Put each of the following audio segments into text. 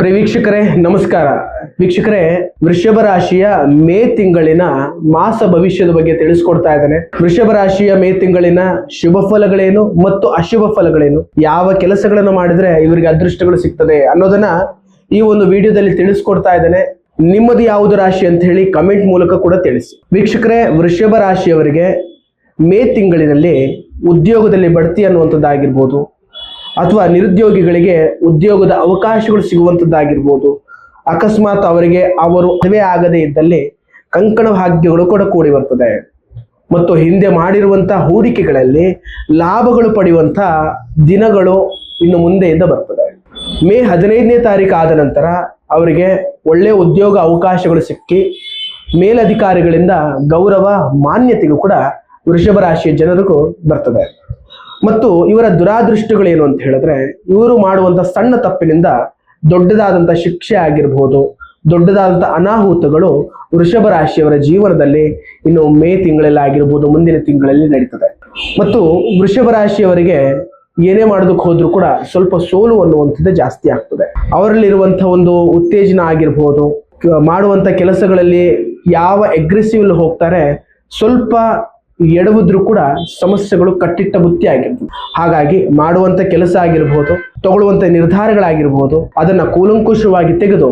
ವೀಕ್ಷಕರೇ ನಮಸ್ಕಾರ. ವೀಕ್ಷಕರೇ, ವೃಷಭ ರಾಶಿಯ ಮೇ ತಿಂಗಳಿನ ಮಾಸ ಭವಿಷ್ಯದ ಬಗ್ಗೆ ತಿಳಿಸ್ಕೊಡ್ತಾ ಇದ್ದೇನೆ. ವೃಷಭ ರಾಶಿಯ ಮೇ ತಿಂಗಳಿನ ಶುಭ ಫಲಗಳೇನು ಮತ್ತು ಅಶುಭ ಫಲಗಳೇನು, ಯಾವ ಕೆಲಸಗಳನ್ನು ಮಾಡಿದ್ರೆ ಇವರಿಗೆ ಅದೃಷ್ಟಗಳು ಸಿಗ್ತದೆ ಅನ್ನೋದನ್ನ ಈ ಒಂದು ವಿಡಿಯೋದಲ್ಲಿ ತಿಳಿಸ್ಕೊಡ್ತಾ ಇದ್ದೇನೆ. ನಿಮ್ಮದು ಯಾವುದು ರಾಶಿ ಅಂತ ಹೇಳಿ ಕಮೆಂಟ್ ಮೂಲಕ ಕೂಡ ತಿಳಿಸಿ. ವೀಕ್ಷಕರೇ, ವೃಷಭ ರಾಶಿಯವರಿಗೆ ಮೇ ತಿಂಗಳಿನಲ್ಲಿ ಉದ್ಯೋಗದಲ್ಲಿ ಬಡ್ತಿ ಅನ್ನುವಂಥದ್ದಾಗಿರ್ಬೋದು, ಅಥವಾ ನಿರುದ್ಯೋಗಿಗಳಿಗೆ ಉದ್ಯೋಗದ ಅವಕಾಶಗಳು ಸಿಗುವಂಥದ್ದಾಗಿರ್ಬೋದು, ಅಕಸ್ಮಾತ್ ಅವರಿಗೆ ಅವರು ಮದುವೆ ಆಗದೇ ಇದ್ದಲ್ಲಿ ಕಂಕಣ ಭಾಗ್ಯಗಳು ಕೂಡ ಕೂಡಿ ಬರ್ತದೆ, ಮತ್ತು ಹಿಂದೆ ಮಾಡಿರುವಂತಹ ಹೂಡಿಕೆಗಳಲ್ಲಿ ಲಾಭಗಳು ಪಡೆಯುವಂಥ ದಿನಗಳು ಇನ್ನು ಮುಂದೆಯಿಂದ ಬರ್ತದೆ. ಮೇ 15ನೇ ತಾರೀಕು ಆದ ನಂತರ ಅವರಿಗೆ ಒಳ್ಳೆಯ ಉದ್ಯೋಗ ಅವಕಾಶಗಳು ಸಿಕ್ಕಿ ಮೇಲಧಿಕಾರಿಗಳಿಂದ ಗೌರವ ಮಾನ್ಯತೆಗೂ ಕೂಡ ವೃಷಭ ರಾಶಿಯ ಜನರಿಗೂ ಬರ್ತದೆ. ಮತ್ತು ಇವರ ದುರಾದೃಷ್ಟಗಳೇನು ಅಂತ ಹೇಳಿದ್ರೆ, ಇವರು ಮಾಡುವಂಥ ಸಣ್ಣ ತಪ್ಪಿನಿಂದ ದೊಡ್ಡದಾದಂಥ ಶಿಕ್ಷೆ ಆಗಿರ್ಬೋದು, ದೊಡ್ಡದಾದಂಥ ಅನಾಹುತಗಳು ವೃಷಭ ರಾಶಿಯವರ ಜೀವನದಲ್ಲಿ ಇನ್ನು ಮೇ ತಿಂಗಳಲ್ಲಿ ಆಗಿರ್ಬೋದು, ಮುಂದಿನ ತಿಂಗಳಲ್ಲಿ ನಡೀತದೆ. ಮತ್ತು ವೃಷಭ ರಾಶಿಯವರಿಗೆ ಏನೇ ಮಾಡೋದಕ್ಕೆ ಹೋದ್ರೂ ಕೂಡ ಸ್ವಲ್ಪ ಸೋಲು ಅನ್ನುವಂಥದ್ದು ಜಾಸ್ತಿ ಆಗ್ತದೆ. ಅವರಲ್ಲಿರುವಂಥ ಒಂದು ಉತ್ತೇಜನ ಆಗಿರ್ಬೋದು, ಮಾಡುವಂಥ ಕೆಲಸಗಳಲ್ಲಿ ಯಾವ ಅಗ್ರೆಸಿವ್ ಹೋಗ್ತಾರೆ, ಸ್ವಲ್ಪ ಎಡವಿದ್ರೂ ಕೂಡ ಸಮಸ್ಯೆಗಳು ಕಟ್ಟಿಟ್ಟ ಬುತ್ತಿ ಆಗಿರ್ತದೆ. ಹಾಗಾಗಿ ಮಾಡುವಂಥ ಕೆಲಸ ಆಗಿರ್ಬೋದು, ತಗೊಳ್ಳುವಂಥ ನಿರ್ಧಾರಗಳಾಗಿರ್ಬೋದು, ಅದನ್ನ ಕೂಲಂಕುಷವಾಗಿ ತೆಗೆದು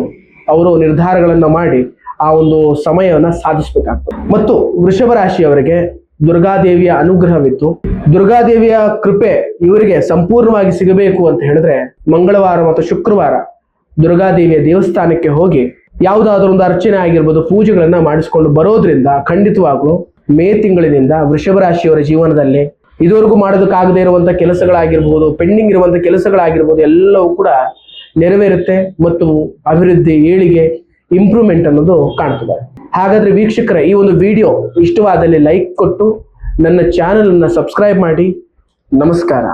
ಅವರು ನಿರ್ಧಾರಗಳನ್ನು ಮಾಡಿ ಆ ಒಂದು ಸಮಯವನ್ನು ಸಾಧಿಸಬೇಕಾಗ್ತದೆ. ಮತ್ತು ವೃಷಭ ರಾಶಿಯವರಿಗೆ ದುರ್ಗಾದೇವಿಯ ಅನುಗ್ರಹವಿತ್ತು. ದುರ್ಗಾದೇವಿಯ ಕೃಪೆ ಇವರಿಗೆ ಸಂಪೂರ್ಣವಾಗಿ ಸಿಗಬೇಕು ಅಂತ ಹೇಳಿದ್ರೆ ಮಂಗಳವಾರ ಮತ್ತು ಶುಕ್ರವಾರ ದುರ್ಗಾದೇವಿಯ ದೇವಸ್ಥಾನಕ್ಕೆ ಹೋಗಿ ಯಾವುದಾದ್ರೂ ಒಂದು ಅರ್ಚನೆ ಆಗಿರ್ಬೋದು, ಪೂಜೆಗಳನ್ನ ಮಾಡಿಸ್ಕೊಂಡು ಬರೋದ್ರಿಂದ ಖಂಡಿತವಾಗ್ಲೂ ಮೇ ತಿಂಗಳಿನಿಂದ ವೃಷಭ ರಾಶಿಯವರ ಜೀವನದಲ್ಲಿ ಇದುವರೆಗೂ ಮಾಡೋದಕ್ಕಾಗದೇ ಇರುವಂಥ ಕೆಲಸಗಳಾಗಿರ್ಬೋದು, ಪೆಂಡಿಂಗ್ ಇರುವಂಥ ಕೆಲಸಗಳಾಗಿರ್ಬೋದು, ಎಲ್ಲವೂ ಕೂಡ ನೆರವೇರುತ್ತೆ ಮತ್ತು ಅಭಿವೃದ್ಧಿ, ಏಳಿಗೆ, ಇಂಪ್ರೂವ್ಮೆಂಟ್ ಅನ್ನೋದು ಕಾಣ್ತದೆ. ಹಾಗಾದ್ರೆ ವೀಕ್ಷಕರೇ, ಈ ಒಂದು ವಿಡಿಯೋ ಇಷ್ಟವಾದಲ್ಲಿ ಲೈಕ್ ಕೊಟ್ಟು ನನ್ನ ಚಾನಲ್ ಅನ್ನು ಸಬ್ಸ್ಕ್ರೈಬ್ ಮಾಡಿ. ನಮಸ್ಕಾರ.